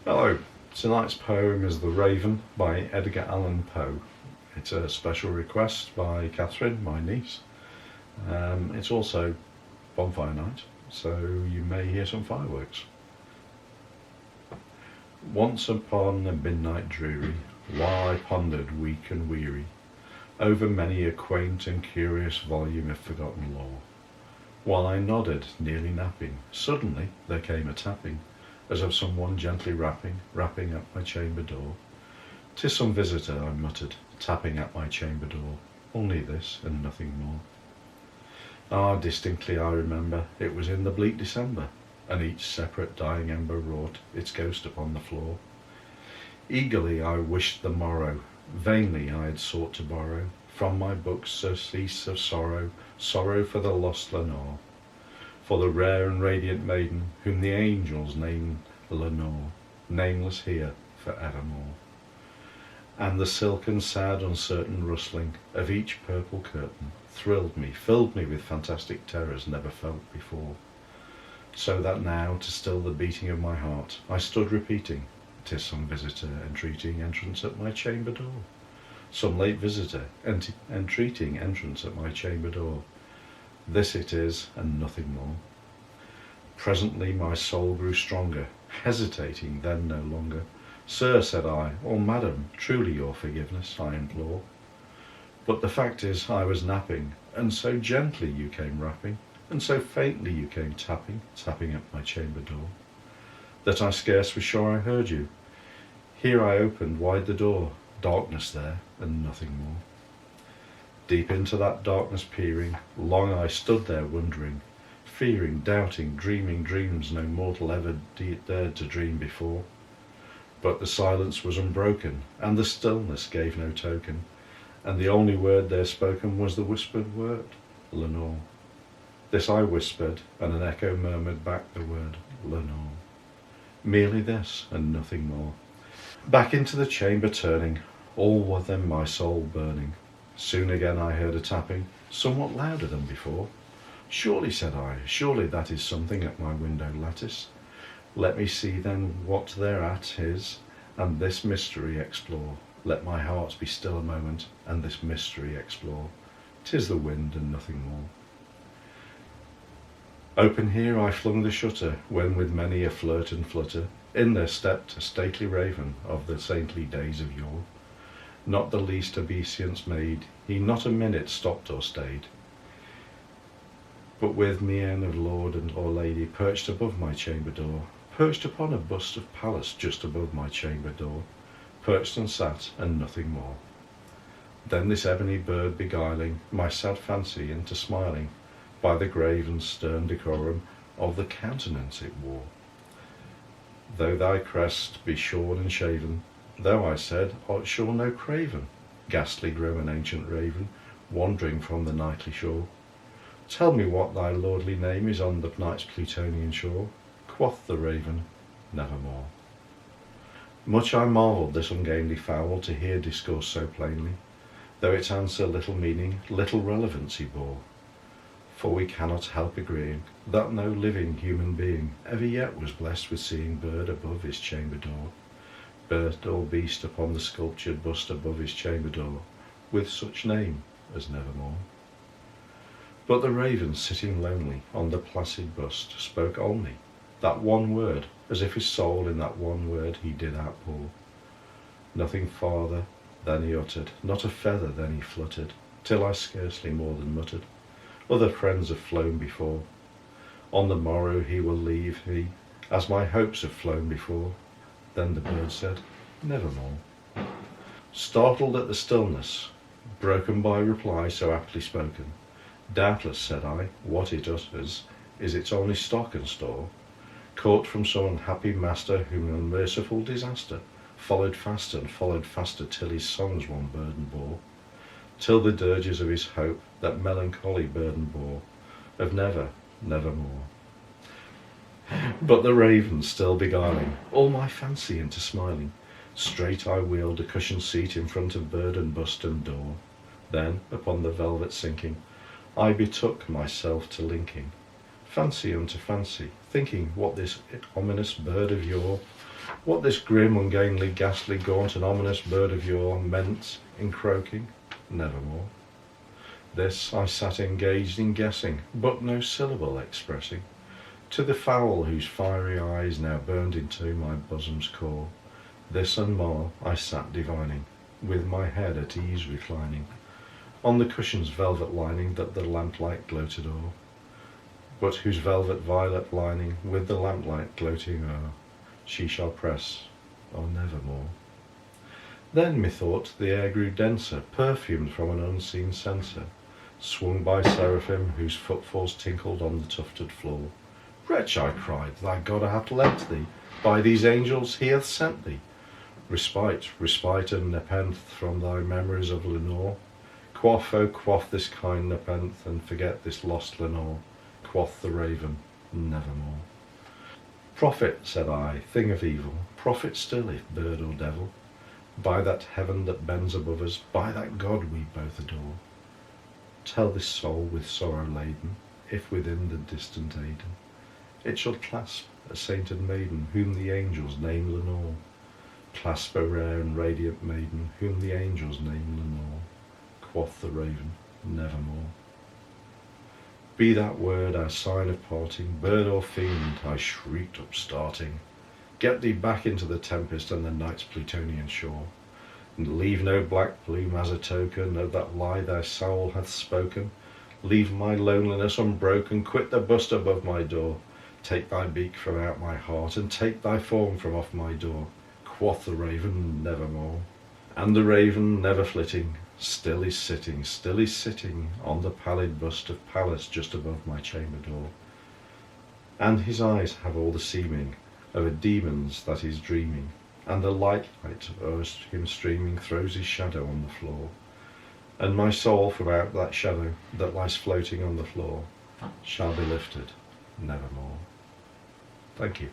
Hello, tonight's poem is The Raven by Edgar Allan Poe. It's a special request by Catherine, my niece. It's also bonfire night, so you may hear some fireworks. Once upon a midnight dreary, while I pondered weak and weary over many a quaint and curious volume of forgotten lore, while I nodded, nearly napping, suddenly there came a tapping, as of someone gently rapping at my chamber door. "'Tis some visitor," I muttered, tapping at my chamber door. Only this, and nothing more. Ah, distinctly I remember, it was in the bleak December, and each separate dying ember wrought its ghost upon the floor. Eagerly I wished the morrow, vainly I had sought to borrow from my books surcease of sorrow, sorrow for the lost Lenore, for the rare and radiant maiden whom the angels name Lenore, nameless here for evermore. And the silken, sad, uncertain rustling of each purple curtain thrilled me, filled me with fantastic terrors never felt before, so that now, to still the beating of my heart, I stood repeating, "'Tis some visitor entreating entrance at my chamber door, some late visitor entreating entrance at my chamber door. This it is, and nothing more." Presently my soul grew stronger, hesitating then no longer. "Sir," said I, "or madam, truly your forgiveness I implore. But the fact is I was napping, and so gently you came rapping, and so faintly you came tapping at my chamber door, that I scarce was sure I heard you. Here I opened wide the door, darkness there, and nothing more. Deep into that darkness peering, long I stood there wondering, fearing, doubting, dreaming dreams no mortal ever dared to dream before. But the silence was unbroken, and the stillness gave no token, and the only word there spoken was the whispered word, Lenore. This I whispered, and an echo murmured back the word, Lenore. Merely this, and nothing more. Back into the chamber turning, all within my soul burning, soon again I heard a tapping, somewhat louder than before. "Surely," said I, "surely that is something at my window lattice. Let me see then what thereat is, and this mystery explore. Let my heart be still a moment, and this mystery explore. 'Tis the wind and nothing more." Open here I flung the shutter, when with many a flirt and flutter, in there stepped a stately raven of the saintly days of yore. Not the least obeisance made, he not a minute stopped or stayed, but with mien of lord and or lady perched above my chamber door, perched upon a bust of Pallas just above my chamber door, perched and sat, and nothing more. Then this ebony bird beguiling my sad fancy into smiling, by the grave and stern decorum of the countenance it wore. "Though thy crest be shorn and shaven, thou," I said, "art sure no craven, ghastly grim and ancient raven, wandering from the nightly shore. Tell me what thy lordly name is on the night's Plutonian shore." Quoth the raven, "Nevermore." Much I marvelled this ungainly fowl to hear discourse so plainly, though its answer little meaning, little relevancy bore. For we cannot help agreeing that no living human being ever yet was blessed with seeing bird above his chamber door, bird or beast upon the sculptured bust above his chamber door, with such name as Nevermore. But the raven, sitting lonely on the placid bust, spoke only that one word, as if his soul in that one word he did outpour. Nothing farther than he uttered, not a feather then he fluttered, till I scarcely more than muttered, "Other friends have flown before. On the morrow he will leave he, as my hopes have flown before." Then the bird said, "Nevermore." Startled at the stillness, broken by reply so aptly spoken, "Doubtless," said I, "what it utters is its only stock and store, caught from some unhappy master whom unmerciful disaster followed faster and followed faster till his songs one burden bore, till the dirges of his hope that melancholy burden bore, of never, nevermore." But the raven still beguiling all my fancy into smiling, straight I wheeled a cushioned seat in front of bird and bust and door. Then, upon the velvet sinking, I betook myself to linking fancy unto fancy, thinking what this ominous bird of yore What this grim, ungainly, ghastly, gaunt and ominous bird of yore meant in croaking, nevermore. This I sat engaged in guessing, but no syllable expressing, to the fowl whose fiery eyes now burned into my bosom's core. This and more I sat divining, with my head at ease reclining, on the cushion's velvet lining that the lamplight gloated o'er, but whose velvet violet lining with the lamplight gloating o'er she shall press, oh nevermore. Then methought the air grew denser, perfumed from an unseen censer, swung by seraphim whose footfalls tinkled on the tufted floor. Wretch, I cried, thy God hath lent thee, by these angels he hath sent thee, respite, respite and nepenthe from thy memories of Lenore. Quaff, oh quaff this kind nepenthe, and forget this lost Lenore. Quoth the raven, nevermore. Prophet, said I, thing of evil, prophet still, if bird or devil, by that heaven that bends above us, by that God we both adore, tell this soul with sorrow laden, if within the distant Aidenn it shall clasp a sainted maiden, whom the angels name Lenore. Clasp a rare and radiant maiden, whom the angels name Lenore. Quoth the raven, nevermore. Be that word our sign of parting, bird or fiend, I shrieked up starting. Get thee back into the tempest and the night's Plutonian shore, and leave no black plume as a token of that lie thy soul hath spoken. Leave my loneliness unbroken, quit the bust above my door, take thy beak from out my heart, and take thy form from off my door. Quoth the raven, nevermore. And the raven, never flitting, still is sitting on the pallid bust of Pallas just above my chamber door, and his eyes have all the seeming of a demon's that is dreaming, and the light o'er him streaming throws his shadow on the floor, and my soul from out that shadow that lies floating on the floor shall be lifted nevermore. Thank you.